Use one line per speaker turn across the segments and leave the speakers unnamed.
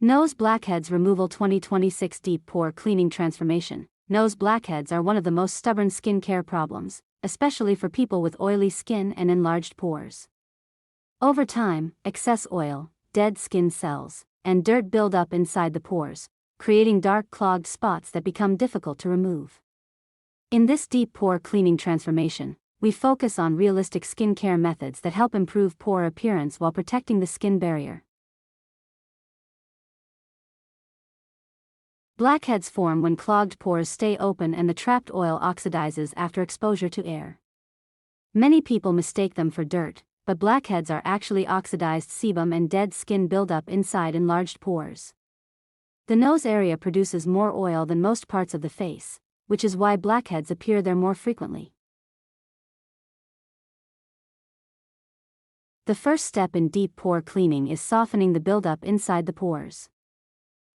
Nose Blackheads Removal 2026 Deep Pore Cleaning Transformation. Nose blackheads are one of the most stubborn skincare problems, especially for people with oily skin and enlarged pores. Over time, excess oil, dead skin cells, and dirt build up inside the pores, creating dark clogged spots that become difficult to remove. In this deep pore cleaning transformation, we focus on realistic skincare methods that help improve pore appearance while protecting the skin barrier. Blackheads form when clogged pores stay open and the trapped oil oxidizes after exposure to air. Many people mistake them for dirt, but blackheads are actually oxidized sebum and dead skin buildup inside enlarged pores. The nose area produces more oil than most parts of the face, which is why blackheads appear there more frequently. The first step in deep pore cleaning is softening the buildup inside the pores.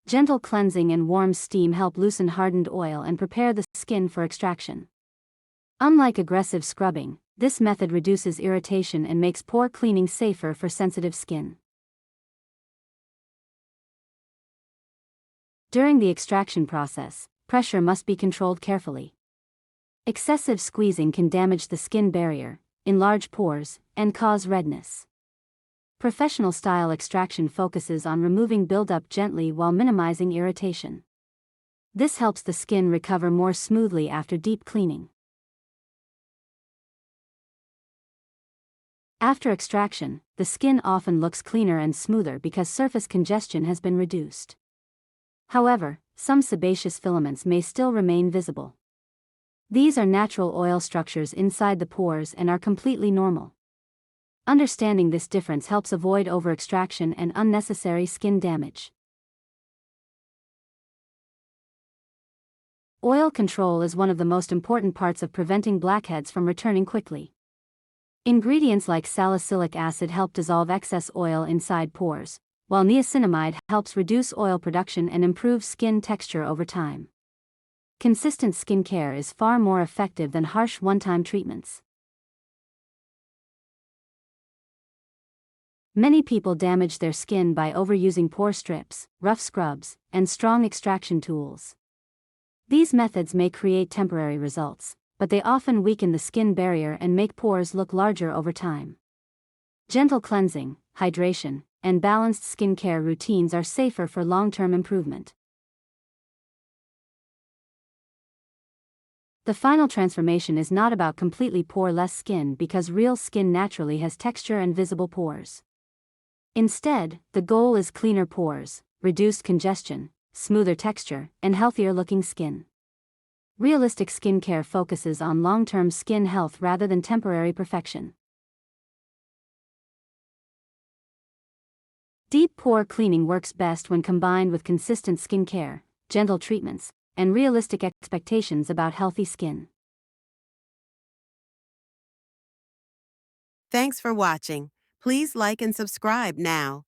Gentle cleansing and warm steam help loosen hardened oil and prepare the skin for extraction. Unlike aggressive scrubbing, this method reduces irritation and makes pore cleaning safer for sensitive skin. During the extraction process, pressure must be controlled carefully. Excessive squeezing can damage the skin barrier, enlarge pores, and cause redness. Professional-style extraction focuses on removing buildup gently while minimizing irritation. This helps the skin recover more smoothly after deep cleaning. After extraction, the skin often looks cleaner and smoother because surface congestion has been reduced. However, some sebaceous filaments may still remain visible. These are natural oil structures inside the pores and are completely normal. Understanding this difference helps avoid overextraction and unnecessary skin damage. Oil control is one of the most important parts of preventing blackheads from returning quickly. Ingredients like salicylic acid help dissolve excess oil inside pores, while niacinamide helps reduce oil production and improve skin texture over time. Consistent skincare is far more effective than harsh one-time treatments. Many people damage their skin by overusing pore strips, rough scrubs, and strong extraction tools. These methods may create temporary results, but they often weaken the skin barrier and make pores look larger over time. Gentle cleansing, hydration, and balanced skincare routines are safer for long-term improvement. The final transformation is not about completely pore-less skin because real skin naturally has texture and visible pores. Instead, the goal is cleaner pores, reduced congestion, smoother texture, and healthier-looking skin. Realistic skincare focuses on long-term skin health rather than temporary perfection. Deep pore cleaning works best when combined with consistent skincare, gentle treatments, and realistic expectations about healthy skin.
Thanks for watching. Please like and subscribe now.